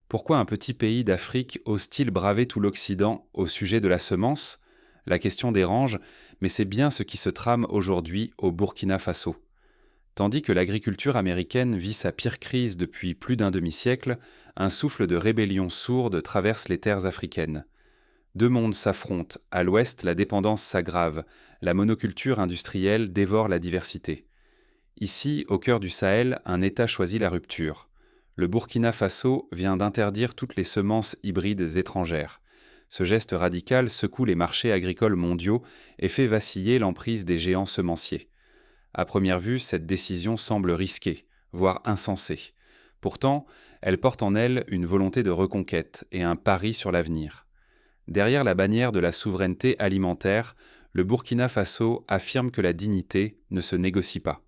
Pourquoi un petit pays d'Afrique ose-t-il braver tout l'Occident au sujet de la semence? La question dérange, mais c'est bien ce qui se trame aujourd'hui au Burkina Faso. Tandis que l'agriculture américaine vit sa pire crise depuis plus d'un demi-siècle, un souffle de rébellion sourde traverse les terres africaines. Deux mondes s'affrontent, à l'ouest la dépendance s'aggrave, la monoculture industrielle dévore la diversité. Ici, au cœur du Sahel, un État choisit la rupture. Le Burkina Faso vient d'interdire toutes les semences hybrides étrangères. Ce geste radical secoue les marchés agricoles mondiaux et fait vaciller l'emprise des géants semenciers. À première vue, cette décision semble risquée, voire insensée. Pourtant, elle porte en elle une volonté de reconquête et un pari sur l'avenir. Derrière la bannière de la souveraineté alimentaire, le Burkina Faso affirme que la dignité ne se négocie pas.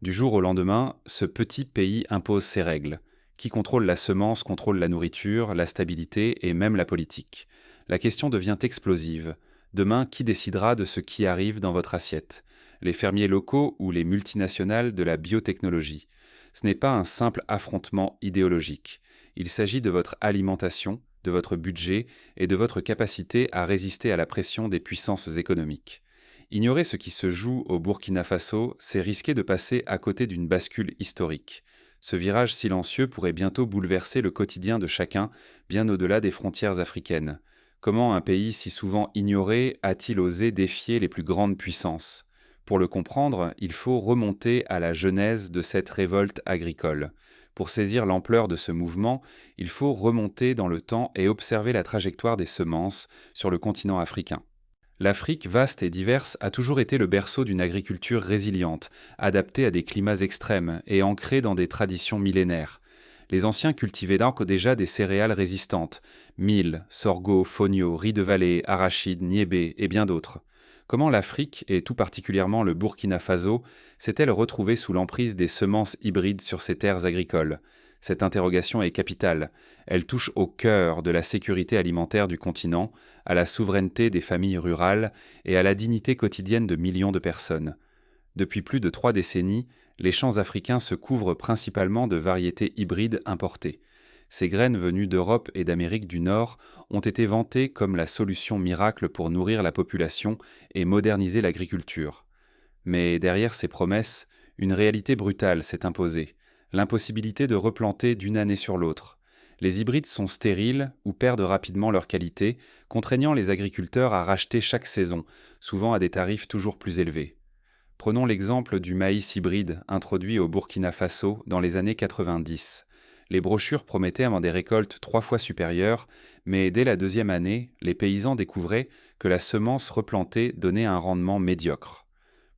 Du jour au lendemain, ce petit pays impose ses règles. Qui contrôle la semence contrôle la nourriture, la stabilité et même la politique. La question devient explosive. Demain, qui décidera de ce qui arrive dans votre assiette? Les fermiers locaux ou les multinationales de la biotechnologie? Ce n'est pas un simple affrontement idéologique. Il s'agit de votre alimentation, de votre budget et de votre capacité à résister à la pression des puissances économiques. Ignorer ce qui se joue au Burkina Faso, c'est risquer de passer à côté d'une bascule historique. Ce virage silencieux pourrait bientôt bouleverser le quotidien de chacun, bien au-delà des frontières africaines. Comment un pays si souvent ignoré a-t-il osé défier les plus grandes puissances? Pour le comprendre, il faut remonter à la genèse de cette révolte agricole. Pour saisir l'ampleur de ce mouvement, il faut remonter dans le temps et observer la trajectoire des semences sur le continent africain. L'Afrique, vaste et diverse, a toujours été le berceau d'une agriculture résiliente, adaptée à des climats extrêmes et ancrée dans des traditions millénaires. Les anciens cultivaient donc déjà des céréales résistantes, mil, sorgho, fonio, riz de vallée, arachide, niébé et bien d'autres. Comment l'Afrique, et tout particulièrement le Burkina Faso, s'est-elle retrouvée sous l'emprise des semences hybrides sur ses terres agricoles? Cette interrogation est capitale. Elle touche au cœur de la sécurité alimentaire du continent, à la souveraineté des familles rurales et à la dignité quotidienne de millions de personnes. Depuis plus de 3 décennies, les champs africains se couvrent principalement de variétés hybrides importées. Ces graines venues d'Europe et d'Amérique du Nord ont été vantées comme la solution miracle pour nourrir la population et moderniser l'agriculture. Mais derrière ces promesses, une réalité brutale s'est imposée: l'impossibilité de replanter d'une année sur l'autre. Les hybrides sont stériles ou perdent rapidement leur qualité, contraignant les agriculteurs à racheter chaque saison, souvent à des tarifs toujours plus élevés. Prenons l'exemple du maïs hybride introduit au Burkina Faso dans les années 90. Les brochures promettaient avant des récoltes 3 fois supérieures, mais dès la deuxième année, les paysans découvraient que la semence replantée donnait un rendement médiocre.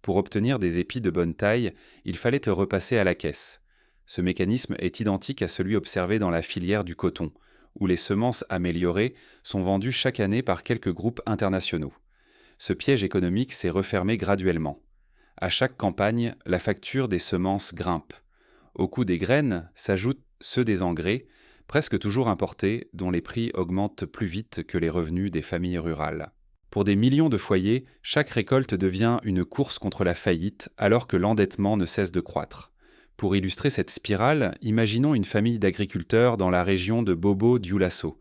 Pour obtenir des épis de bonne taille, il fallait repasser à la caisse. Ce mécanisme est identique à celui observé dans la filière du coton, où les semences améliorées sont vendues chaque année par quelques groupes internationaux. Ce piège économique s'est refermé graduellement. À chaque campagne, la facture des semences grimpe. Au coût des graines s'ajoutent ceux des engrais, presque toujours importés, dont les prix augmentent plus vite que les revenus des familles rurales. Pour des millions de foyers, chaque récolte devient une course contre la faillite, alors que l'endettement ne cesse de croître. Pour illustrer cette spirale, imaginons une famille d'agriculteurs dans la région de Bobo-Dioulasso.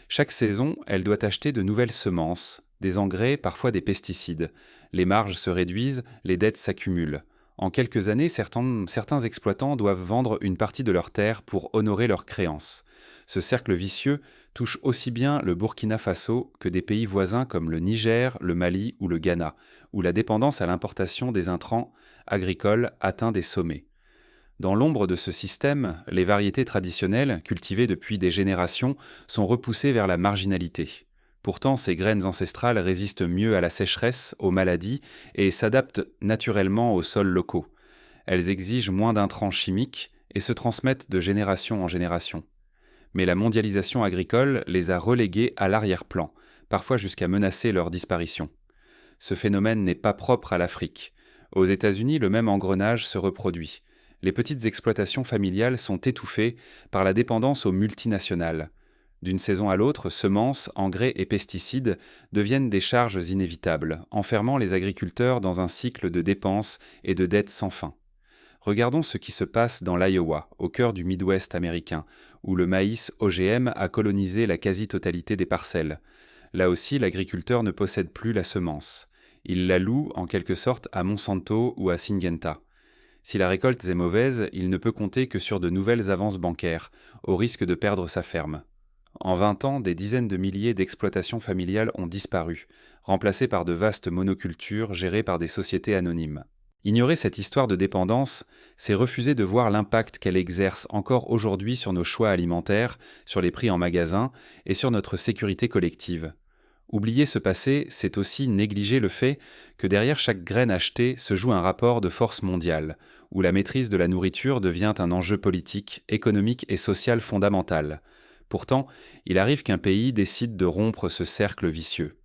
Chaque saison, elle doit acheter de nouvelles semences, des engrais, parfois des pesticides. Les marges se réduisent, les dettes s'accumulent. En quelques années, certains exploitants doivent vendre une partie de leurs terres pour honorer leurs créances. Ce cercle vicieux touche aussi bien le Burkina Faso que des pays voisins comme le Niger, le Mali ou le Ghana, où la dépendance à l'importation des intrants agricoles atteint des sommets. Dans l'ombre de ce système, les variétés traditionnelles, cultivées depuis des générations, sont repoussées vers la marginalité. Pourtant, ces graines ancestrales résistent mieux à la sécheresse, aux maladies et s'adaptent naturellement aux sols locaux. Elles exigent moins d'intrants chimiques et se transmettent de génération en génération. Mais la mondialisation agricole les a reléguées à l'arrière-plan, parfois jusqu'à menacer leur disparition. Ce phénomène n'est pas propre à l'Afrique. Aux États-Unis, le même engrenage se reproduit. Les petites exploitations familiales sont étouffées par la dépendance aux multinationales. D'une saison à l'autre, semences, engrais et pesticides deviennent des charges inévitables, enfermant les agriculteurs dans un cycle de dépenses et de dettes sans fin. Regardons ce qui se passe dans l'Iowa, au cœur du Midwest américain, où le maïs OGM a colonisé la quasi-totalité des parcelles. Là aussi, l'agriculteur ne possède plus la semence. Il la loue en quelque sorte à Monsanto ou à Syngenta. Si la récolte est mauvaise, il ne peut compter que sur de nouvelles avances bancaires, au risque de perdre sa ferme. En 20 ans, des dizaines de milliers d'exploitations familiales ont disparu, remplacées par de vastes monocultures gérées par des sociétés anonymes. Ignorer cette histoire de dépendance, c'est refuser de voir l'impact qu'elle exerce encore aujourd'hui sur nos choix alimentaires, sur les prix en magasin et sur notre sécurité collective. Oublier ce passé, c'est aussi négliger le fait que derrière chaque graine achetée se joue un rapport de force mondiale, où la maîtrise de la nourriture devient un enjeu politique, économique et social fondamental. Pourtant, il arrive qu'un pays décide de rompre ce cercle vicieux.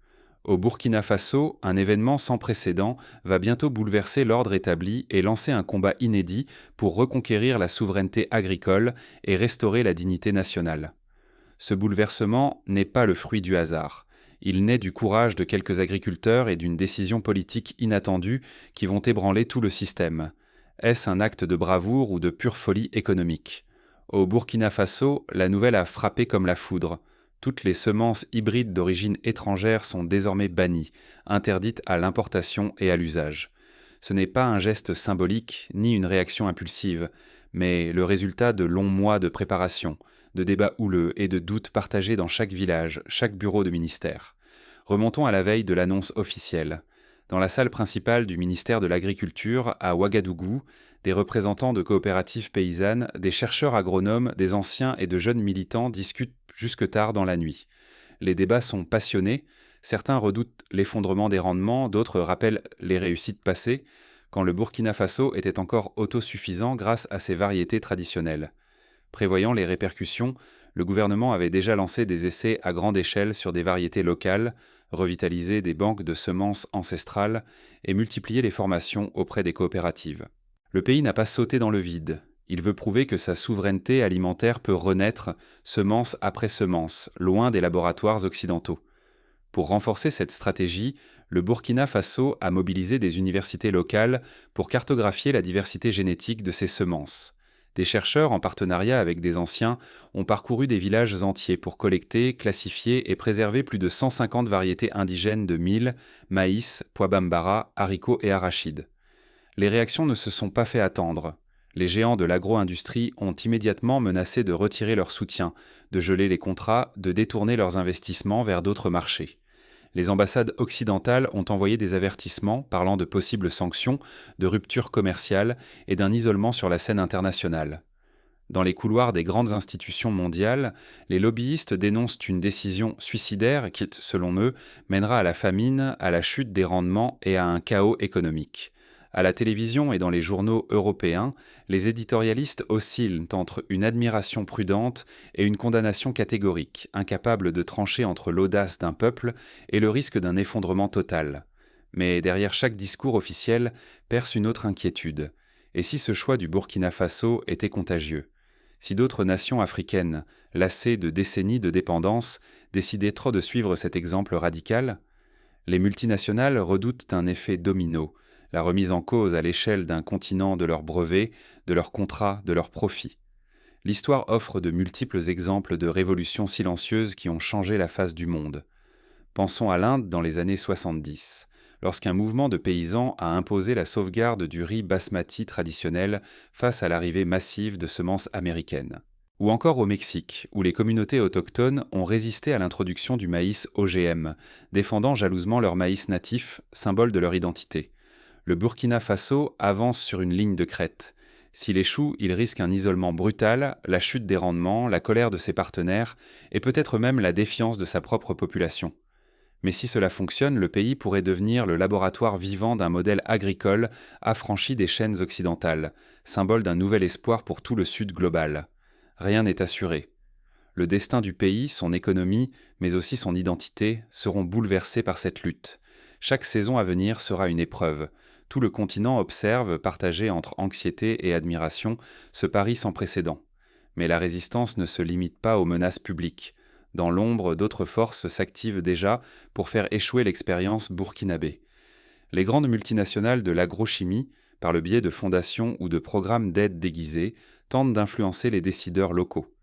Au Burkina Faso, un événement sans précédent va bientôt bouleverser l'ordre établi et lancer un combat inédit pour reconquérir la souveraineté agricole et restaurer la dignité nationale. Ce bouleversement n'est pas le fruit du hasard. Il naît du courage de quelques agriculteurs et d'une décision politique inattendue qui vont ébranler tout le système. Est-ce un acte de bravoure ou de pure folie économique ? Au Burkina Faso, la nouvelle a frappé comme la foudre. Toutes les semences hybrides d'origine étrangère sont désormais bannies, interdites à l'importation et à l'usage. Ce n'est pas un geste symbolique ni une réaction impulsive, mais le résultat de longs mois de préparation, de débats houleux et de doutes partagés dans chaque village, chaque bureau de ministère. Remontons à la veille de l'annonce officielle. Dans la salle principale du ministère de l'Agriculture, à Ouagadougou, des représentants de coopératives paysannes, des chercheurs agronomes, des anciens et de jeunes militants discutent jusque tard dans la nuit. Les débats sont passionnés, certains redoutent l'effondrement des rendements, d'autres rappellent les réussites passées, quand le Burkina Faso était encore autosuffisant grâce à ses variétés traditionnelles. Prévoyant les répercussions, le gouvernement avait déjà lancé des essais à grande échelle sur des variétés locales, revitalisé des banques de semences ancestrales et multiplié les formations auprès des coopératives. Le pays n'a pas sauté dans le vide. Il veut prouver que sa souveraineté alimentaire peut renaître, semence après semence, loin des laboratoires occidentaux. Pour renforcer cette stratégie, le Burkina Faso a mobilisé des universités locales pour cartographier la diversité génétique de ses semences. Des chercheurs, en partenariat avec des anciens, ont parcouru des villages entiers pour collecter, classifier et préserver plus de 150 variétés indigènes de mil, maïs, pois bambara, haricots et arachides. Les réactions ne se sont pas fait attendre. Les géants de l'agro-industrie ont immédiatement menacé de retirer leur soutien, de geler les contrats, de détourner leurs investissements vers d'autres marchés. Les ambassades occidentales ont envoyé des avertissements parlant de possibles sanctions, de ruptures commerciales et d'un isolement sur la scène internationale. Dans les couloirs des grandes institutions mondiales, les lobbyistes dénoncent une décision suicidaire qui, selon eux, mènera à la famine, à la chute des rendements et à un chaos économique. À la télévision et dans les journaux européens, les éditorialistes oscillent entre une admiration prudente et une condamnation catégorique, incapables de trancher entre l'audace d'un peuple et le risque d'un effondrement total. Mais derrière chaque discours officiel perce une autre inquiétude. Et si ce choix du Burkina Faso était contagieux ? Si d'autres nations africaines, lassées de décennies de dépendance, décidaient trop de suivre cet exemple radical ? Les multinationales redoutent un effet domino, la remise en cause à l'échelle d'un continent de leurs brevets, de leurs contrats, de leurs profits. L'histoire offre de multiples exemples de révolutions silencieuses qui ont changé la face du monde. Pensons à l'Inde dans les années 70, lorsqu'un mouvement de paysans a imposé la sauvegarde du riz basmati traditionnel face à l'arrivée massive de semences américaines. Ou encore au Mexique, où les communautés autochtones ont résisté à l'introduction du maïs OGM, défendant jalousement leur maïs natif, symbole de leur identité. Le Burkina Faso avance sur une ligne de crête. S'il échoue, il risque un isolement brutal, la chute des rendements, la colère de ses partenaires et peut-être même la défiance de sa propre population. Mais si cela fonctionne, le pays pourrait devenir le laboratoire vivant d'un modèle agricole affranchi des chaînes occidentales, symbole d'un nouvel espoir pour tout le Sud global. Rien n'est assuré. Le destin du pays, son économie, mais aussi son identité, seront bouleversés par cette lutte. Chaque saison à venir sera une épreuve. Tout le continent observe, partagé entre anxiété et admiration, ce pari sans précédent. Mais la résistance ne se limite pas aux menaces publiques. Dans l'ombre, d'autres forces s'activent déjà pour faire échouer l'expérience burkinabé. Les grandes multinationales de l'agrochimie, par le biais de fondations ou de programmes d'aide déguisés, tente d'influencer les décideurs locaux.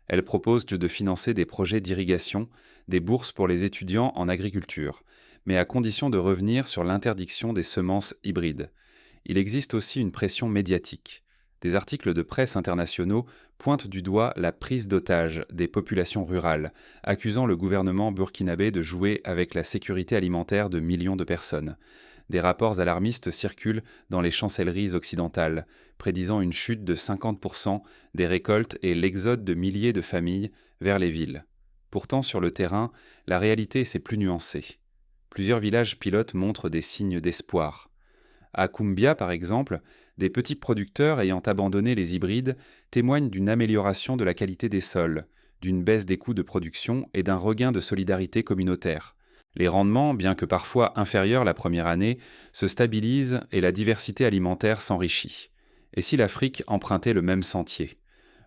Elle propose de financer des projets d'irrigation, des bourses pour les étudiants en agriculture, mais à condition de revenir sur l'interdiction des semences hybrides. Il existe aussi une pression médiatique. Des articles de presse internationaux pointent du doigt la prise d'otage des populations rurales, accusant le gouvernement burkinabé de jouer avec la sécurité alimentaire de millions de personnes. Des rapports alarmistes circulent dans les chancelleries occidentales, prédisant une chute de 50% des récoltes et l'exode de milliers de familles vers les villes. Pourtant, sur le terrain, la réalité s'est plus nuancée. Plusieurs villages pilotes montrent des signes d'espoir. À Koumbia, par exemple, des petits producteurs ayant abandonné les hybrides témoignent d'une amélioration de la qualité des sols, d'une baisse des coûts de production et d'un regain de solidarité communautaire. Les rendements, bien que parfois inférieurs la première année, se stabilisent et la diversité alimentaire s'enrichit. Et si l'Afrique empruntait le même sentier ?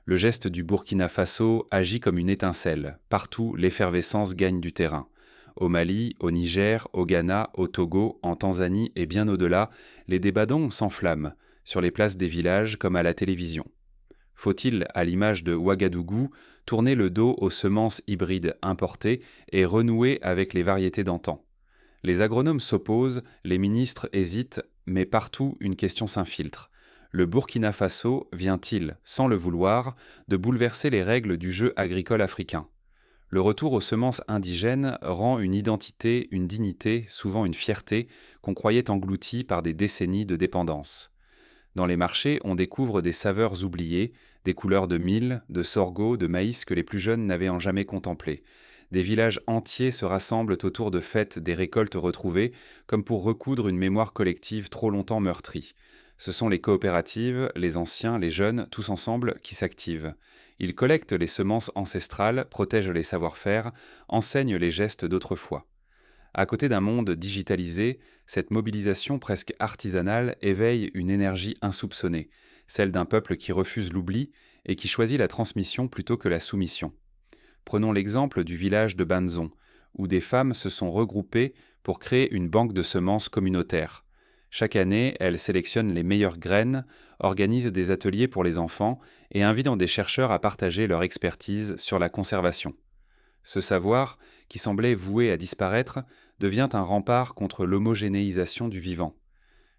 Le geste du Burkina Faso agit comme une étincelle. Partout, l'effervescence gagne du terrain. Au Mali, au Niger, au Ghana, au Togo, en Tanzanie et bien au-delà, les débats d'ongles s'enflamment, sur les places des villages comme à la télévision. Faut-il, à l'image de Ouagadougou, tourner le dos aux semences hybrides importées et renouer avec les variétés d'antan ? Les agronomes s'opposent, les ministres hésitent, mais partout une question s'infiltre. Le Burkina Faso vient-il, sans le vouloir, de bouleverser les règles du jeu agricole africain ? Le retour aux semences indigènes rend une identité, une dignité, souvent une fierté, qu'on croyait engloutie par des décennies de dépendance. Dans les marchés, on découvre des saveurs oubliées, des couleurs de mil, de sorgho, de maïs que les plus jeunes n'avaient jamais contemplées. Des villages entiers se rassemblent autour de fêtes des récoltes retrouvées, comme pour recoudre une mémoire collective trop longtemps meurtrie. Ce sont les coopératives, les anciens, les jeunes, tous ensemble, qui s'activent. Ils collectent les semences ancestrales, protègent les savoir-faire, enseignent les gestes d'autrefois. À côté d'un monde digitalisé, cette mobilisation presque artisanale éveille une énergie insoupçonnée, celle d'un peuple qui refuse l'oubli et qui choisit la transmission plutôt que la soumission. Prenons l'exemple du village de Banzon, où des femmes se sont regroupées pour créer une banque de semences communautaire. Chaque année, elles sélectionnent les meilleures graines, organisent des ateliers pour les enfants et invitent des chercheurs à partager leur expertise sur la conservation. Ce savoir, qui semblait voué à disparaître, devient un rempart contre l'homogénéisation du vivant.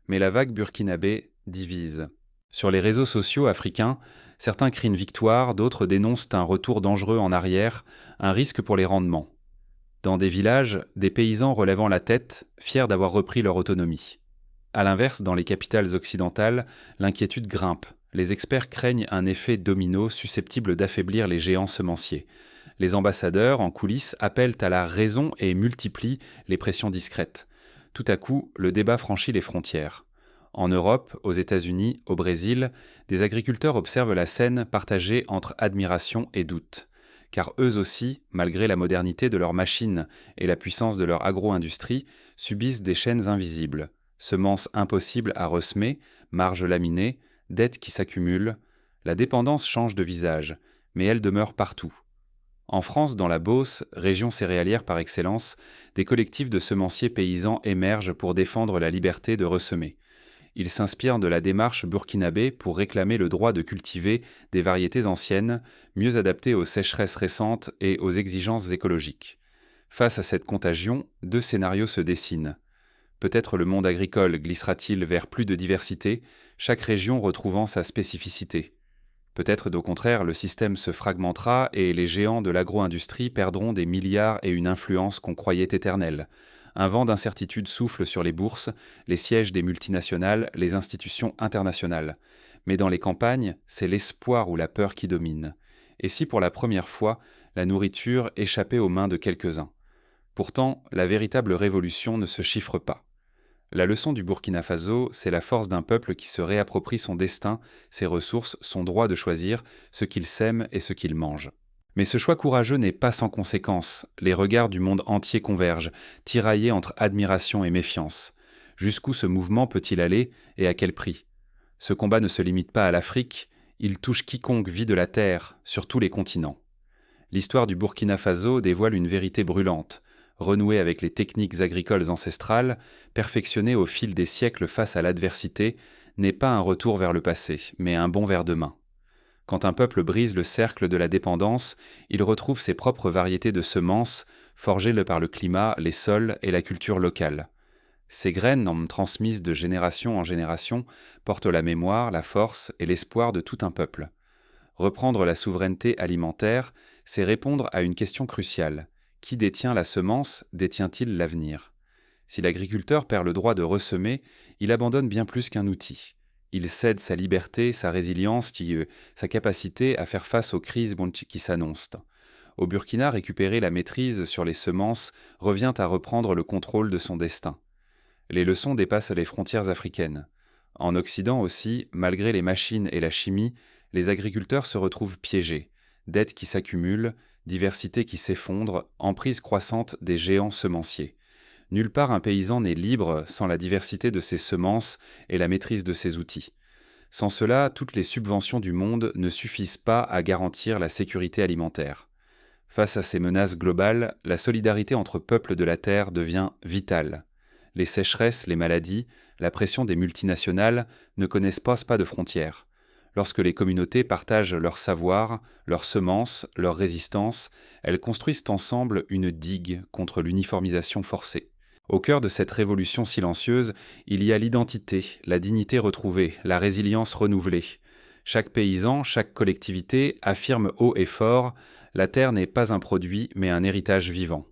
Mais la vague burkinabé divise. Sur les réseaux sociaux africains, certains crient une victoire, d'autres dénoncent un retour dangereux en arrière, un risque pour les rendements. Dans des villages, des paysans relèvant la tête, fiers d'avoir repris leur autonomie. À l'inverse, dans les capitales occidentales, l'inquiétude grimpe. Les experts craignent un effet domino susceptible d'affaiblir les géants semenciers. Les ambassadeurs, en coulisses, appellent à la raison et multiplient les pressions discrètes. Tout à coup, le débat franchit les frontières. En Europe, aux États-Unis, au Brésil, des agriculteurs observent la scène partagée entre admiration et doute. Car eux aussi, malgré la modernité de leurs machines et la puissance de leur agro-industrie, subissent des chaînes invisibles. Semences impossibles à ressemer, marges laminées, dettes qui s'accumulent. La dépendance change de visage, mais elle demeure partout. En France, dans la Beauce, région céréalière par excellence, des collectifs de semenciers paysans émergent pour défendre la liberté de ressemer. Ils s'inspirent de la démarche burkinabé pour réclamer le droit de cultiver des variétés anciennes, mieux adaptées aux sécheresses récentes et aux exigences écologiques. Face à cette contagion, deux scénarios se dessinent. Peut-être le monde agricole glissera-t-il vers plus de diversité, chaque région retrouvant sa spécificité. Peut-être, au contraire, le système se fragmentera et les géants de l'agro-industrie perdront des milliards et une influence qu'on croyait éternelle. Un vent d'incertitude souffle sur les bourses, les sièges des multinationales, les institutions internationales. Mais dans les campagnes, c'est l'espoir ou la peur qui domine. Et si pour la première fois, la nourriture échappait aux mains de quelques-uns ? Pourtant, la véritable révolution ne se chiffre pas. La leçon du Burkina Faso, c'est la force d'un peuple qui se réapproprie son destin, ses ressources, son droit de choisir ce qu'il sème et ce qu'il mange. Mais ce choix courageux n'est pas sans conséquences. Les regards du monde entier convergent, tiraillés entre admiration et méfiance. Jusqu'où ce mouvement peut-il aller et à quel prix ? Ce combat ne se limite pas à l'Afrique, il touche quiconque vit de la terre, sur tous les continents. L'histoire du Burkina Faso dévoile une vérité brûlante. Renouer avec les techniques agricoles ancestrales, perfectionnées au fil des siècles face à l'adversité, n'est pas un retour vers le passé, mais un bond vers demain. Quand un peuple brise le cercle de la dépendance, il retrouve ses propres variétés de semences, forgées par le climat, les sols et la culture locale. Ces graines, transmises de génération en génération, portent la mémoire, la force et l'espoir de tout un peuple. Reprendre la souveraineté alimentaire, c'est répondre à une question cruciale. Qui détient la semence, détient-il l'avenir ? Si l'agriculteur perd le droit de ressemer, il abandonne bien plus qu'un outil. Il cède sa liberté, sa résilience, sa capacité à faire face aux crises qui s'annoncent. Au Burkina, récupérer la maîtrise sur les semences revient à reprendre le contrôle de son destin. Les leçons dépassent les frontières africaines. En Occident aussi, malgré les machines et la chimie, les agriculteurs se retrouvent piégés. Dettes qui s'accumulent, diversité qui s'effondre, emprise croissante des géants semenciers. Nulle part un paysan n'est libre sans la diversité de ses semences et la maîtrise de ses outils. Sans cela, toutes les subventions du monde ne suffisent pas à garantir la sécurité alimentaire. Face à ces menaces globales, la solidarité entre peuples de la Terre devient vitale. Les sécheresses, les maladies, la pression des multinationales ne connaissent pas de frontières. Lorsque les communautés partagent leur savoir, leurs semences, leur résistance, elles construisent ensemble une digue contre l'uniformisation forcée. Au cœur de cette révolution silencieuse, il y a l'identité, la dignité retrouvée, la résilience renouvelée. Chaque paysan, chaque collectivité affirme haut et fort « La terre n'est pas un produit, mais un héritage vivant ».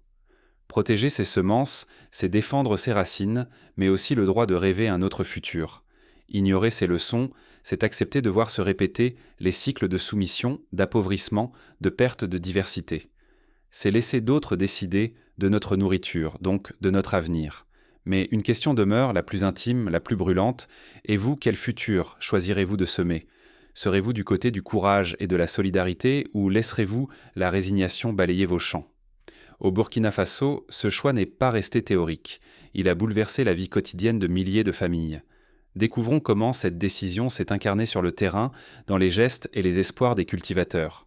Protéger ses semences, c'est défendre ses racines, mais aussi le droit de rêver un autre futur. Ignorer ces leçons, c'est accepter de voir se répéter les cycles de soumission, d'appauvrissement, de perte de diversité. C'est laisser d'autres décider de notre nourriture, donc de notre avenir. Mais une question demeure, la plus intime, la plus brûlante. Et vous, quel futur choisirez-vous de semer ? Serez-vous du côté du courage et de la solidarité ou laisserez-vous la résignation balayer vos champs ? Au Burkina Faso, ce choix n'est pas resté théorique. Il a bouleversé la vie quotidienne de milliers de familles. Découvrons comment cette décision s'est incarnée sur le terrain, dans les gestes et les espoirs des cultivateurs.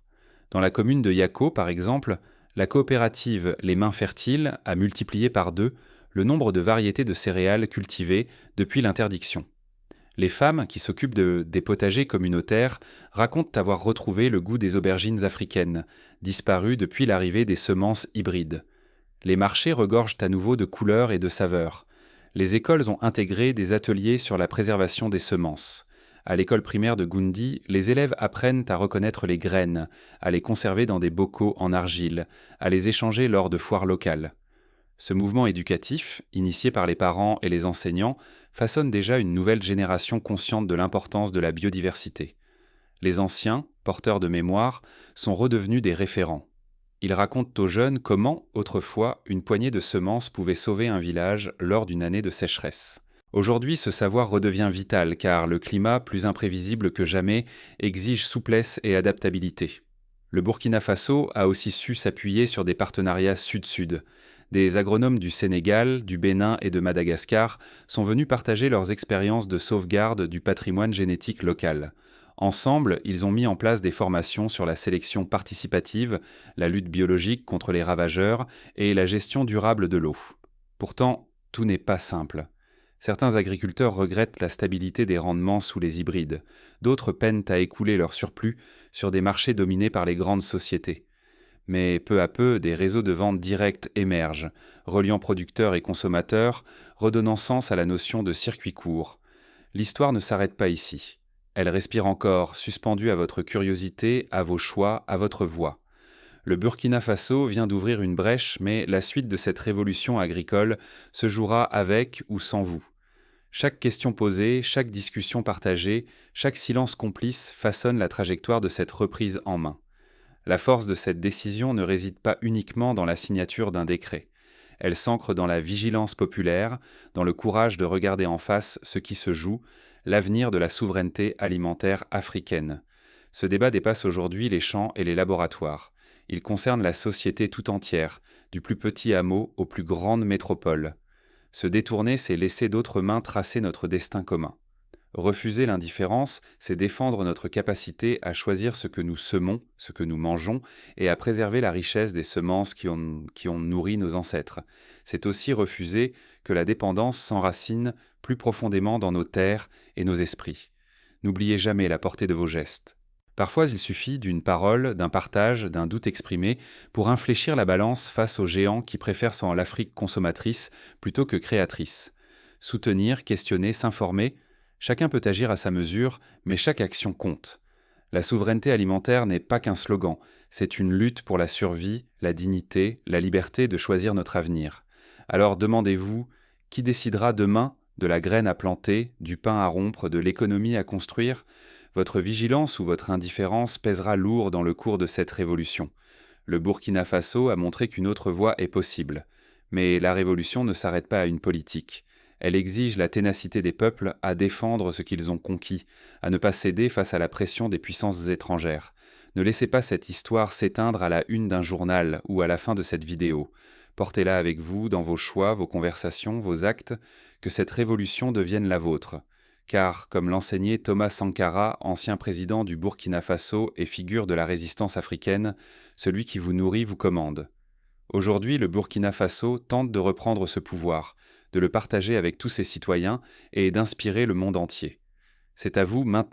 Dans la commune de Yako, par exemple, la coopérative Les Mains Fertiles a multiplié par 2 le nombre de variétés de céréales cultivées depuis l'interdiction. Les femmes qui s'occupent des potagers communautaires racontent avoir retrouvé le goût des aubergines africaines, disparues depuis l'arrivée des semences hybrides. Les marchés regorgent à nouveau de couleurs et de saveurs. Les écoles ont intégré des ateliers sur la préservation des semences. À l'école primaire de Goundi, les élèves apprennent à reconnaître les graines, à les conserver dans des bocaux en argile, à les échanger lors de foires locales. Ce mouvement éducatif, initié par les parents et les enseignants, façonne déjà une nouvelle génération consciente de l'importance de la biodiversité. Les anciens, porteurs de mémoire, sont redevenus des référents. Ils racontent aux jeunes comment, autrefois, une poignée de semences pouvait sauver un village lors d'une année de sécheresse. Aujourd'hui, ce savoir redevient vital car le climat, plus imprévisible que jamais, exige souplesse et adaptabilité. Le Burkina Faso a aussi su s'appuyer sur des partenariats sud-sud. Des agronomes du Sénégal, du Bénin et de Madagascar sont venus partager leurs expériences de sauvegarde du patrimoine génétique local. Ensemble, ils ont mis en place des formations sur la sélection participative, la lutte biologique contre les ravageurs et la gestion durable de l'eau. Pourtant, tout n'est pas simple. Certains agriculteurs regrettent la stabilité des rendements sous les hybrides. D'autres peinent à écouler leur surplus sur des marchés dominés par les grandes sociétés. Mais peu à peu, des réseaux de vente directe émergent, reliant producteurs et consommateurs, redonnant sens à la notion de circuit court. L'histoire ne s'arrête pas ici. Elle respire encore, suspendue à votre curiosité, à vos choix, à votre voix. Le Burkina Faso vient d'ouvrir une brèche, mais la suite de cette révolution agricole se jouera avec ou sans vous. Chaque question posée, chaque discussion partagée, chaque silence complice façonne la trajectoire de cette reprise en main. La force de cette décision ne réside pas uniquement dans la signature d'un décret. Elle s'ancre dans la vigilance populaire, dans le courage de regarder en face ce qui se joue, l'avenir de la souveraineté alimentaire africaine. Ce débat dépasse aujourd'hui les champs et les laboratoires. Il concerne la société tout entière, du plus petit hameau aux plus grandes métropoles. Se détourner, c'est laisser d'autres mains tracer notre destin commun. Refuser l'indifférence, c'est défendre notre capacité à choisir ce que nous semons, ce que nous mangeons, et à préserver la richesse des semences qui ont nourri nos ancêtres. C'est aussi refuser que la dépendance s'enracine plus profondément dans nos terres et nos esprits. N'oubliez jamais la portée de vos gestes. Parfois, il suffit d'une parole, d'un partage, d'un doute exprimé pour infléchir la balance face aux géants qui préfèrent l'Afrique consommatrice plutôt que créatrice. Soutenir, questionner, s'informer, chacun peut agir à sa mesure, mais chaque action compte. La souveraineté alimentaire n'est pas qu'un slogan, c'est une lutte pour la survie, la dignité, la liberté de choisir notre avenir. Alors demandez-vous, qui décidera demain de la graine à planter, du pain à rompre, de l'économie à construire? Votre vigilance ou votre indifférence pèsera lourd dans le cours de cette révolution. Le Burkina Faso a montré qu'une autre voie est possible. Mais la révolution ne s'arrête pas à une politique. Elle exige la ténacité des peuples à défendre ce qu'ils ont conquis, à ne pas céder face à la pression des puissances étrangères. Ne laissez pas cette histoire s'éteindre à la une d'un journal ou à la fin de cette vidéo. Portez-la avec vous dans vos choix, vos conversations, vos actes, que cette révolution devienne la vôtre. Car, comme l'enseignait Thomas Sankara, ancien président du Burkina Faso et figure de la résistance africaine, celui qui vous nourrit vous commande. Aujourd'hui, le Burkina Faso tente de reprendre ce pouvoir, de le partager avec tous ses citoyens et d'inspirer le monde entier. C'est à vous maintenant